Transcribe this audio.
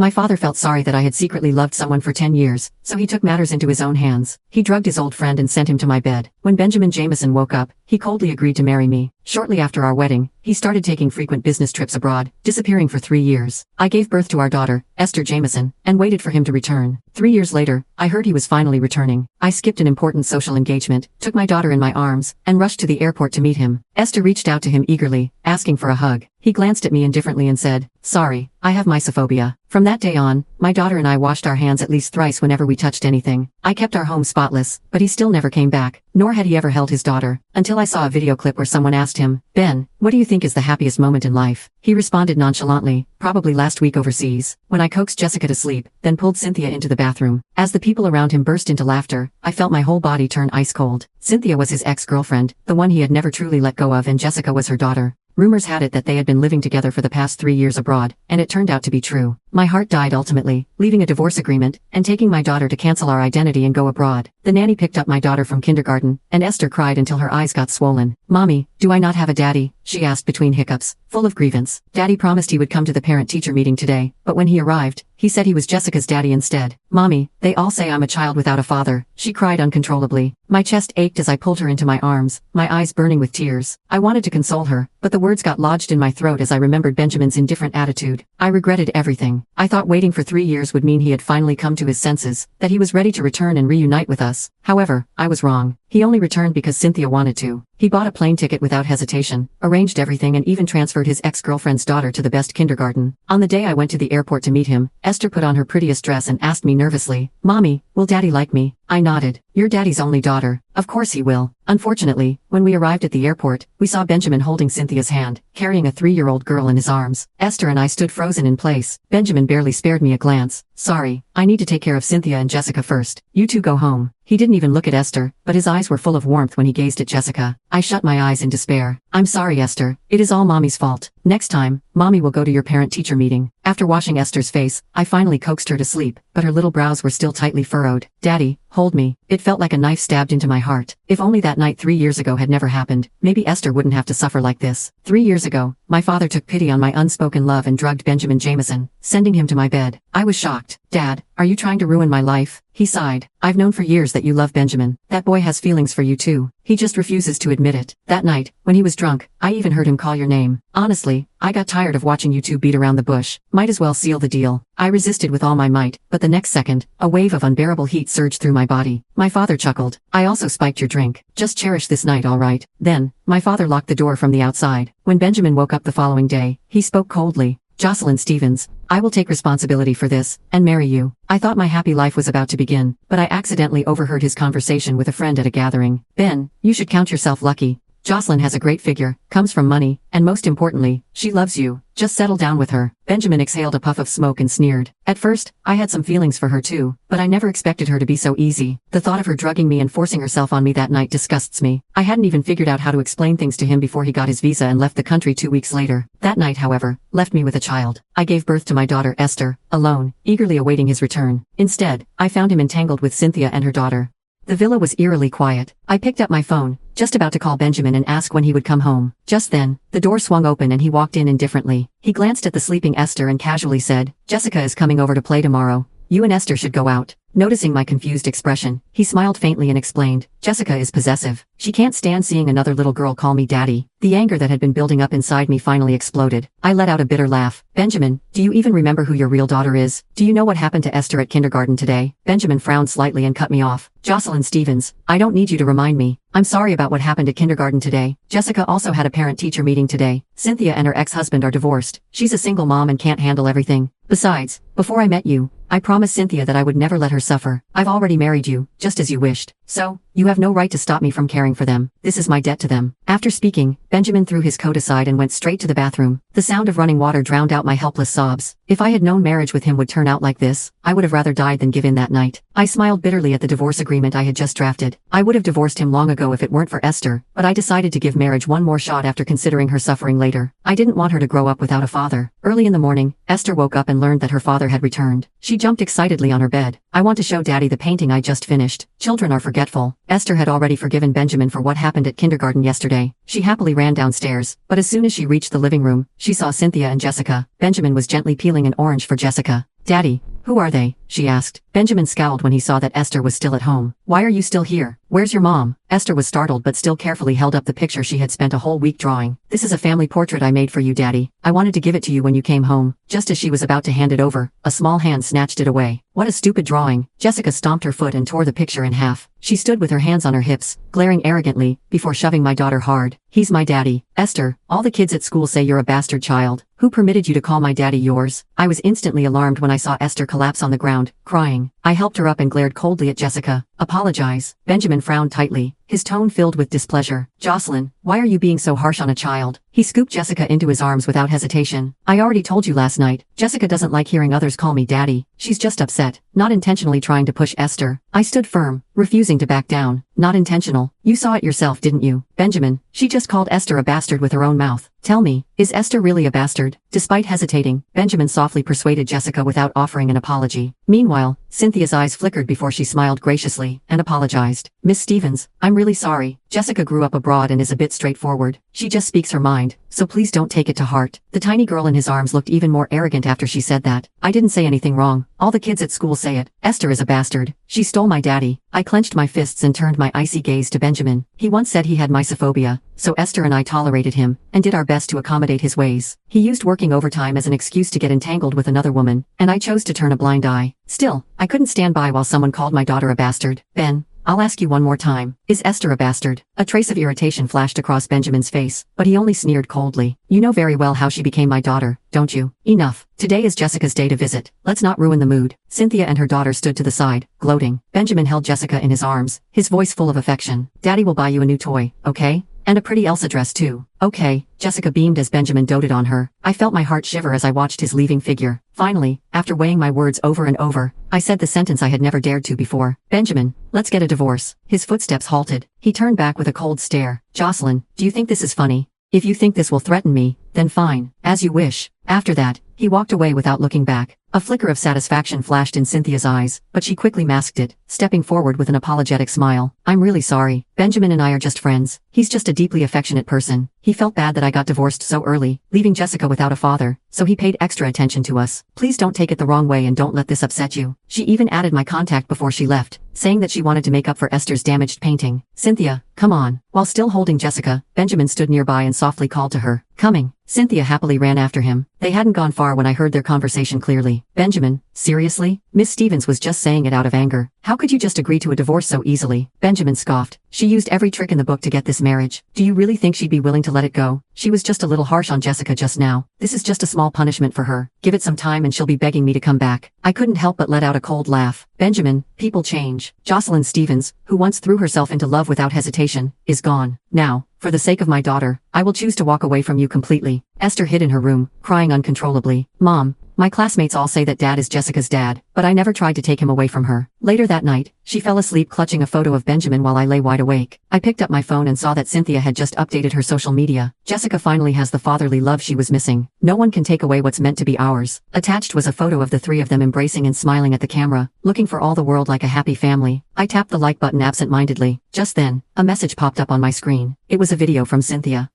My father felt sorry that I had secretly loved someone for 10 years, so he took matters into his own hands. He drugged his old friend and sent him to my bed. When Benjamin Jameson woke up, he coldly agreed to marry me. Shortly after our wedding, he started taking frequent business trips abroad, disappearing for 3 years. I gave birth to our daughter, Esther Jameson, and waited for him to return. 3 years later, I heard he was finally returning. I skipped an important social engagement, took my daughter in my arms, and rushed to the airport to meet him. Esther reached out to him eagerly, asking for a hug. He glanced at me indifferently and said, "Sorry, I have mysophobia." From that day on, my daughter and I washed our hands at least thrice whenever we touched anything. I kept our home spotless, but he still never came back, nor had he ever held his daughter, until I saw a video clip where someone asked him, "Ben, what do you think is the happiest moment in life?" He responded nonchalantly, "Probably last week overseas, when I coaxed Jessica to sleep, then pulled Cynthia into the bathroom." As the people around him burst into laughter, I felt my whole body turn ice cold. Cynthia was his ex-girlfriend, the one he had never truly let go of, and Jessica was her daughter. Rumors had it that they had been living together for the past 3 years abroad, and it turned out to be true. My heart died ultimately, leaving a divorce agreement, and taking my daughter to cancel our identity and go abroad. The nanny picked up my daughter from kindergarten, and Esther cried until her eyes got swollen. "Mommy, do I not have a daddy?" she asked between hiccups, full of grievance. Daddy promised he would come to the parent-teacher meeting today, but when he arrived, he said he was Jessica's daddy instead. "Mommy, they all say I'm a child without a father," she cried uncontrollably. My chest ached as I pulled her into my arms, my eyes burning with tears. I wanted to console her, but the words got lodged in my throat as I remembered Benjamin's indifferent attitude. I regretted everything. I thought waiting for 3 years would mean he had finally come to his senses, that he was ready to return and reunite with us. However, I was wrong. He only returned because Cynthia wanted to. He bought a plane ticket without hesitation, arranged everything, and even transferred his ex-girlfriend's daughter to the best kindergarten. On the day I went to the airport to meet him, Esther put on her prettiest dress and asked me nervously, "Mommy, will Daddy like me?" I nodded. "You're Daddy's only daughter. Of course he will." Unfortunately, when we arrived at the airport, we saw Benjamin holding Cynthia's hand, carrying a 3-year-old girl in his arms. Esther and I stood frozen in place. Benjamin barely spared me a glance. "Sorry, I need to take care of Cynthia and Jessica first. You two go home." He didn't even look at Esther, but his eyes were full of warmth when he gazed at Jessica. I shut my eyes in despair. "I'm sorry, Esther. It is all Mommy's fault. Next time, Mommy will go to your parent-teacher meeting." After washing Esther's face, I finally coaxed her to sleep, but her little brows were still tightly furrowed. "Daddy, hold me." It felt like a knife stabbed into my heart. If only that night 3 years ago had never happened, maybe Esther wouldn't have to suffer like this. 3 years ago, my father took pity on my unspoken love and drugged Benjamin Jameson, sending him to my bed. I was shocked. "Dad, are you trying to ruin my life?" He sighed. "I've known for years that you love Benjamin. That boy has feelings for you too. He just refuses to admit it." That night, when he was drunk, I even heard him call your name. Honestly, I got tired of watching you two beat around the bush. Might as well seal the deal. I resisted with all my might, but the next second, a wave of unbearable heat surged through my body. My father chuckled. "I also spiked your drink. Just cherish this night, all right?" Then, my father locked the door from the outside. When Benjamin woke up the following day, he spoke coldly. "Jocelyn Stevens, I will take responsibility for this, and marry you." I thought my happy life was about to begin, but I accidentally overheard his conversation with a friend at a gathering. "Ben, you should count yourself lucky. Jocelyn has a great figure, comes from money, and most importantly, she loves you. Just settle down with her." Benjamin exhaled a puff of smoke and sneered. At first, I had some feelings for her too, but I never expected her to be so easy. The thought of her drugging me and forcing herself on me that night disgusts me. I hadn't even figured out how to explain things to him before he got his visa and left the country 2 weeks later. That night, however, left me with a child. I gave birth to my daughter Esther, alone, eagerly awaiting his return. Instead, I found him entangled with Cynthia and her daughter. The villa was eerily quiet. I picked up my phone, just about to call Benjamin and ask when he would come home. Just then, the door swung open and he walked in indifferently. He glanced at the sleeping Esther and casually said, "Jessica is coming over to play tomorrow. You and Esther should go out." Noticing my confused expression, he smiled faintly and explained, "Jessica is possessive. She can't stand seeing another little girl call me daddy." The anger that had been building up inside me finally exploded. I let out a bitter laugh. "Benjamin, do you even remember who your real daughter is? Do you know what happened to Esther at kindergarten today?" Benjamin frowned slightly and cut me off. "Jocelyn Stevens, I don't need you to remind me. I'm sorry about what happened at kindergarten today. Jessica also had a parent-teacher meeting today. Cynthia and her ex-husband are divorced. She's a single mom and can't handle everything. Besides, before I met you, I promised Cynthia that I would never let her suffer. I've already married you, just as you wished. So, you have no right to stop me from caring for them. This is my debt to them." After speaking, Benjamin threw his coat aside and went straight to the bathroom. The sound of running water drowned out my helpless sobs. If I had known marriage with him would turn out like this, I would have rather died than give in that night. I smiled bitterly at the divorce agreement I had just drafted. I would have divorced him long ago if it weren't for Esther, but I decided to give marriage one more shot after considering her suffering later. I didn't want her to grow up without a father. Early in the morning, Esther woke up and learned that her father had returned. She jumped excitedly on her bed. "I want to show Daddy the painting I just finished." Children are forgetful. Esther had already forgiven Benjamin for what happened at kindergarten yesterday. She happily ran downstairs, but as soon as she reached the living room, she saw Cynthia and Jessica. Benjamin was gently peeling an orange for Jessica. Daddy, who are they? She asked. Benjamin scowled when he saw that Esther was still at home. Why are you still here? Where's your mom? Esther was startled but still carefully held up the picture she had spent a whole week drawing. This is a family portrait I made for you, Daddy. I wanted to give it to you when you came home. Just as she was about to hand it over, a small hand snatched it away. What a stupid drawing. Jessica stomped her foot and tore the picture in half. She stood with her hands on her hips, glaring arrogantly, before shoving my daughter hard. He's my daddy. Esther, all the kids at school say you're a bastard child. Who permitted you to call my daddy yours? I was instantly alarmed when I saw Esther collapse on the ground, crying. I helped her up and glared coldly at Jessica. Apologize. Benjamin frowned tightly, his tone filled with displeasure. Jocelyn, why are you being so harsh on a child? He scooped Jessica into his arms without hesitation. I already told you last night, Jessica doesn't like hearing others call me daddy. She's just upset, not intentionally trying to push Esther. I stood firm, refusing to back down. Not intentional. You saw it yourself, didn't you? Benjamin, she just called Esther a bastard with her own mouth. Tell me, is Esther really a bastard? Despite hesitating, Benjamin softly persuaded Jessica without offering an apology. Meanwhile, Cynthia's eyes flickered before she smiled graciously and apologized. Miss Stevens, I'm really sorry. Jessica grew up abroad and is a bit straightforward. She just speaks her mind, so please don't take it to heart. The tiny girl in his arms looked even more arrogant after she said that. I didn't say anything wrong. All the kids at school say it. Esther is a bastard. She stole my daddy. I clenched my fists and turned my icy gaze to Benjamin. He once said he had mysophobia, so Esther and I tolerated him, and did our best to accommodate his ways. He used working overtime as an excuse to get entangled with another woman, and I chose to turn a blind eye. Still, I couldn't stand by while someone called my daughter a bastard. Ben, I'll ask you one more time. Is Esther a bastard? A trace of irritation flashed across Benjamin's face, but he only sneered coldly. You know very well how she became my daughter, don't you? Enough. Today is Jessica's day to visit. Let's not ruin the mood. Cynthia and her daughter stood to the side, gloating. Benjamin held Jessica in his arms, his voice full of affection. Daddy will buy you a new toy, okay? And a pretty Elsa dress too. Okay, Jessica beamed as Benjamin doted on her. I felt my heart shiver as I watched his leaving figure. Finally, after weighing my words over and over, I said the sentence I had never dared to before. Benjamin, let's get a divorce. His footsteps halted. He turned back with a cold stare. Jocelyn, do you think this is funny? If you think this will threaten me, then fine, as you wish. After that, he walked away without looking back. A flicker of satisfaction flashed in Cynthia's eyes, but she quickly masked it, stepping forward with an apologetic smile. I'm really sorry. Benjamin and I are just friends. He's just a deeply affectionate person. He felt bad that I got divorced so early, leaving Jessica without a father, so he paid extra attention to us. Please don't take it the wrong way and don't let this upset you. She even added my contact before she left, saying that she wanted to make up for Esther's damaged painting. Cynthia, come on. While still holding Jessica, Benjamin stood nearby and softly called to her. Coming. Cynthia happily ran after him. They hadn't gone far when I heard their conversation clearly. Benjamin, seriously? Miss Stevens was just saying it out of anger. How could you just agree to a divorce so easily? Benjamin scoffed. She used every trick in the book to get this marriage. Do you really think she'd be willing to let it go? She was just a little harsh on Jessica just now. This is just a small punishment for her. Give it some time and she'll be begging me to come back. I couldn't help but let out a cold laugh. Benjamin, people change. Jocelyn Stevens, who once threw herself into love without hesitation, is gone. Now, for the sake of my daughter, I will choose to walk away from you completely. Esther hid in her room, crying uncontrollably. Mom, my classmates all say that Dad is Jessica's dad, but I never tried to take him away from her. Later that night, she fell asleep clutching a photo of Benjamin while I lay wide awake. I picked up my phone and saw that Cynthia had just updated her social media. Jessica finally has the fatherly love she was missing. No one can take away what's meant to be ours. Attached was a photo of the three of them embracing and smiling at the camera, looking for all the world like a happy family. I tapped the like button absent-mindedly. Just then, a message popped up on my screen. It was a video from Cynthia.